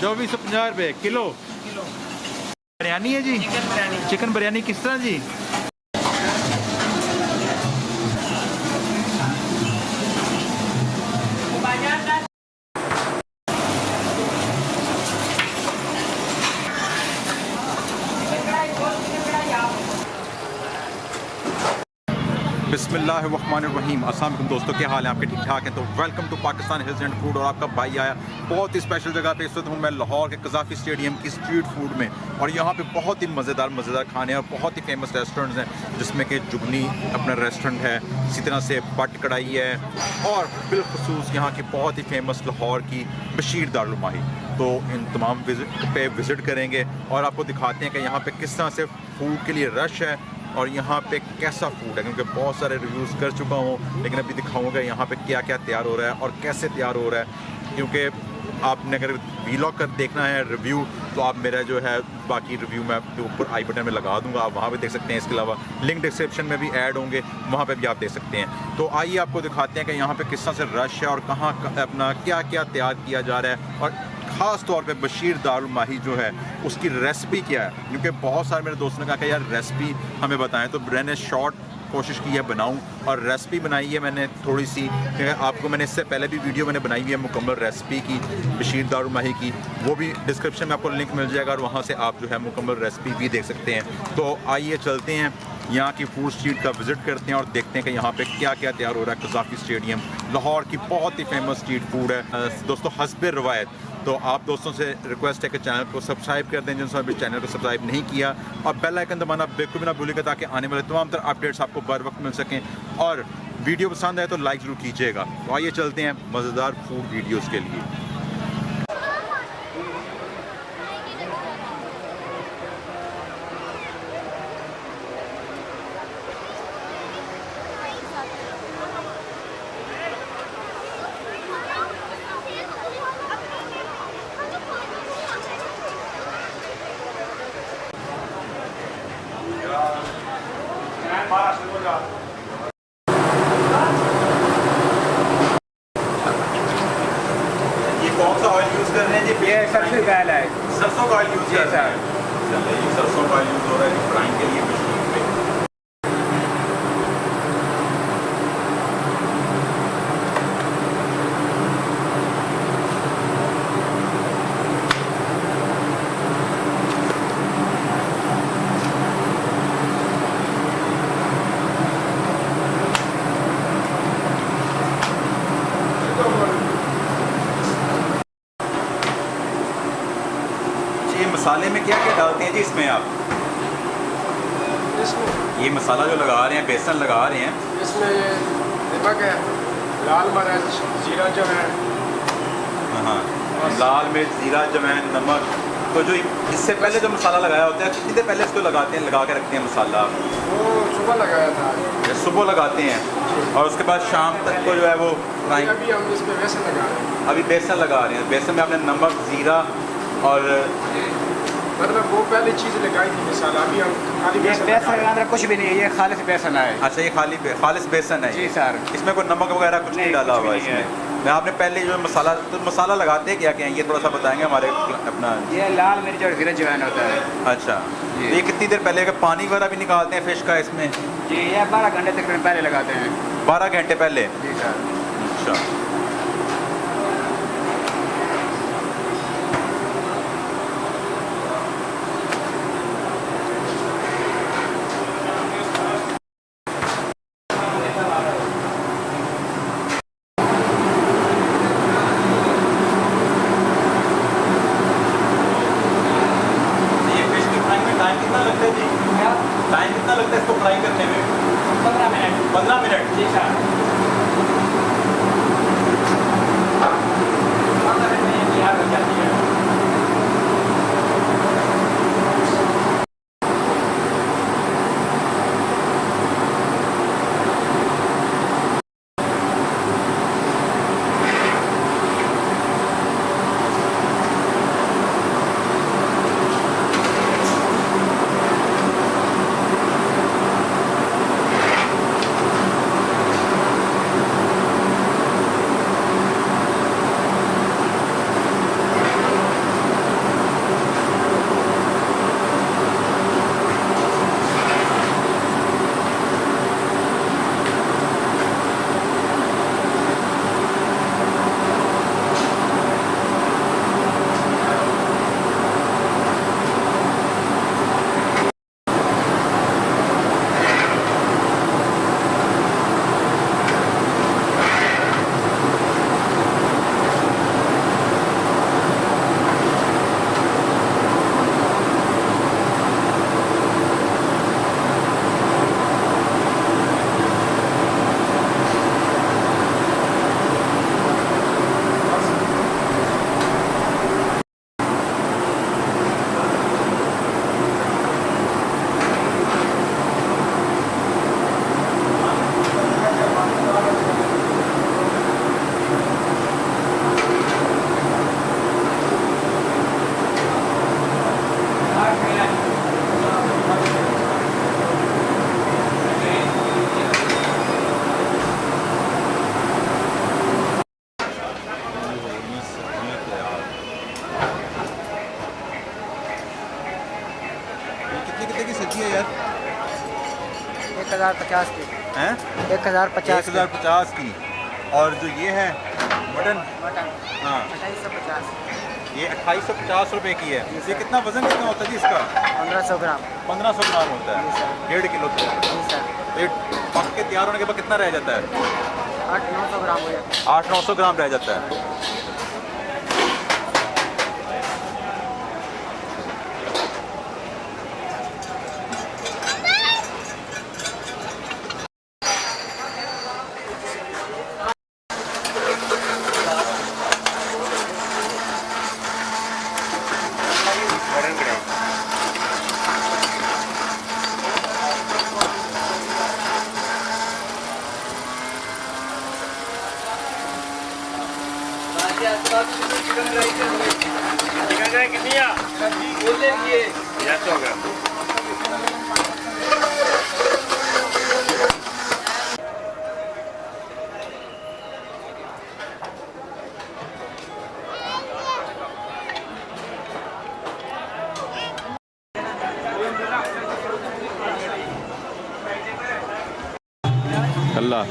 ₹2450 kilo. Biryani है जी, chicken biryani किस तरह जी? बिस्मिल्लाहिर्रहमानिर्रहीम। अस्सलाम वालेकुम दोस्तों, क्या हाल है आपके? ठीक ठाक हैं? तो welcome to Pakistan hills and food. और आपका भाई आया बहुत ही स्पेशल जगह पे। इस वक्त हूँ मैं लाहौर के कज़ाफ़ी स्टेडियम की स्ट्रीट फूड में, और यहाँ पे बहुत ही मज़ेदार खाने और बहुत ही फेमस रेस्टोरेंट्स हैं, जिसमें कि जुगनी अपना रेस्टोरेंट है, इसी तरह से बट कढ़ाई है, और बिलखसूस यहाँ की बहुत ही फेमस लाहौर की बशीर दारुल माही। तो इन तमाम विज़िट करेंगे और आपको दिखाते हैं कि यहाँ पे किस तरह से फ़ूड के लिए रश है और यहाँ पे कैसा फूड है, क्योंकि बहुत सारे रिव्यूज़ कर चुका हूँ, लेकिन अभी दिखाऊंगा यहाँ पे क्या क्या तैयार हो रहा है और कैसे तैयार हो रहा है। क्योंकि आपने अगर वीलॉग कर देखना है रिव्यू, तो आप मेरा जो है बाकी रिव्यू मैं आपके ऊपर आई बटन में लगा दूंगा, आप वहाँ पे देख सकते हैं। इसके अलावा लिंक डिस्क्रिप्शन में भी ऐड होंगे, वहाँ पे भी आप देख सकते हैं। तो आइए आपको दिखाते हैं कि यहाँ पे किस तरह से रश है और कहाँ अपना क्या क्या तैयार किया जा रहा है, और ख़ास तौर पे बशीर दारुल माही जो है उसकी रेसिपी क्या है। क्योंकि बहुत सारे मेरे दोस्तों ने कहा कि यार रेसिपी हमें बताएं, तो मैंने शॉर्ट कोशिश की है बनाऊं, और रेसिपी बनाई है मैंने थोड़ी सी। आपको मैंने इससे पहले भी वीडियो मैंने बनाई हुई है मुकम्मल रेसिपी की बशीर दारुल माही की, वो भी डिस्क्रिप्शन में आपको लिंक मिल जाएगा, और वहाँ से आप जो है मुकम्मल रेसिपी भी देख सकते हैं। तो आइए चलते हैं यहाँ की फूड स्ट्रीट का विज़िट करते हैं और देखते हैं कि यहाँ पे क्या क्या तैयार हो रहा है। कज़ाफ़ी स्टेडियम लाहौर की बहुत ही फेमस स्ट्रीट फूड है दोस्तों, हस्बे रवायत। तो आप दोस्तों से रिक्वेस्ट है कि चैनल को सब्सक्राइब कर दें जिनसे अभी चैनल को सब्सक्राइब नहीं किया, और बेल आइकन दबाना बिल्कुल भी ना भूलिएगा, ताकि आने वाले तमाम तरह अपडेट्स आपको बर वक्त मिल सकें। और वीडियो पसंद आए तो लाइक ज़रूर कीजिएगा। तो आइए चलते हैं मज़ेदार फूड वीडियोज़ के लिए। ये कौन सा ऑयल यूज़ कर रहे हैं जी? ये सरसों का ऑयल है। सरसों का ऑयल यूज़ कर रहे हैं। चलिए, ये सरसों का ऑयल यूज़ हो रहा है फ्राइंग के लिए मशीन पे। मसाले में क्या क्या डालते हैं जी इसमें आप? इसमें ये मसाला जो लगा रहे हैं, बेसन लगा रहे हैं, इसमें नमक है, लाल मिर्च, जीरा जवैन। हाँ, लाल मिर्च, जीरा जवैन, नमक। तो जो इससे पहले जो मसाला लगाया होता है, कितनी देर पहले इसको लगाते हैं, लगा के रखते हैं मसाला? वो सुबह लगाया था। ये सुबह लगाते हैं और उसके बाद शाम तक को जो है वो फ्राइंग। अभी हम इस पर बेसन लगा रहे हैं। अभी बेसन लगा रहे हैं। बेसन में आपने नमक, जीरा और मतलब वो पहले चीज़ लगाई थी मसाला, अभी हम खाली बेसन अंदर कुछ भी नहीं है, ये खालिस बेसन है। अच्छा, ये खालिस बेसन है जी सर। इसमें कोई नमक वगैरह कुछ नहीं डाला हुआ है इसमें। मैं आपने पहले जो मसाला लगाते हैं क्या क्या है, ये थोड़ा सा बताएंगे हमारे अपना? ये लाल मिर्च और जीरा जवैन होता है। अच्छा, ये कितनी देर पहले का पानी वगैरह भी निकालते हैं फिश का इसमें? जी, ये 12 घंटे तक पहले लगाते हैं। 12 घंटे पहले? जी सर। अच्छा, टाइम कितना लगता है इसको फ्राई करने में? 15 मिनट। 15 मिनट? जी सर। 15 मिनट में ये तैयार हो जाती है। रुपये की सब्जी है यार? 1050 की हैं? 1050 1050 की। और जो ये है मटन, मटन हाँ 2850 ये 2850 रुपये की है। ये कितना वजन कितना होता है जी इसका? 1500 ग्राम 1500 ग्राम होता जी है, सर। 1.5 किलो तो। जी सर। तो ये पक के तैयार होने के बाद कितना रह जाता है? 800-900 ग्राम हो जाता 800-900 ग्राम रह जाता है। अल्लाह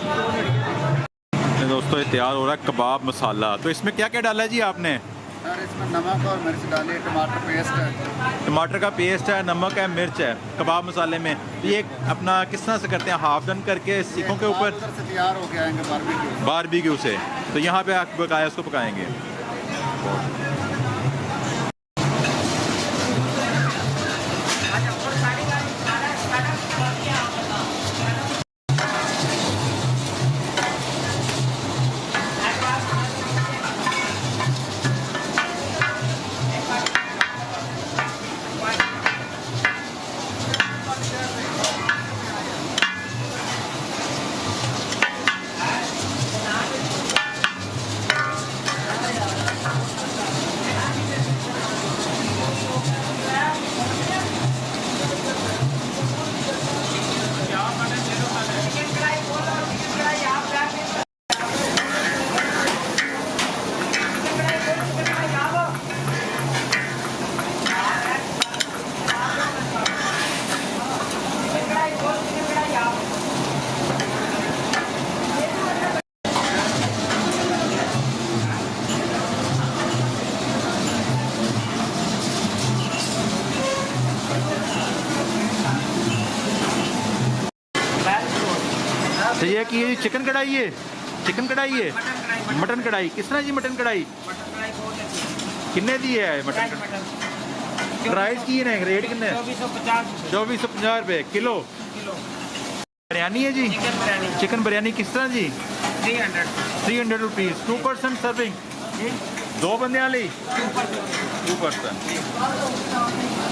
दोस्तों, ये तैयार हो रहा है कबाब मसाला। तो इसमें क्या क्या डाला है जी आपने? सर इसमें नमक और मिर्च डालिए, टमाटर पेस्ट है, टमाटर का पेस्ट है, नमक है, मिर्च है कबाब मसाले में। तो ये अपना किस तरह से करते हैं? हाफ डन करके सीखों के ऊपर उधर से तैयार हो के आएंगे बारबेक्यू। बारबेक्यू से। तो यहाँ पे आप पकाया, उसको पकाएंगे। तो ये कि ये चिकन कढ़ाई है, चिकन कढ़ाई है, मटन कढ़ाई किस तरह जी? मटन कढ़ाई कितने दी है? मटन प्राइस की है, रेट कितने? 2450 रुपये किलो। बिरयानी है जी, चिकन बिरयानी किस तरह जी? 300 रुपीज़। 2% सर्विंग, 2 बंदे वाली 2%।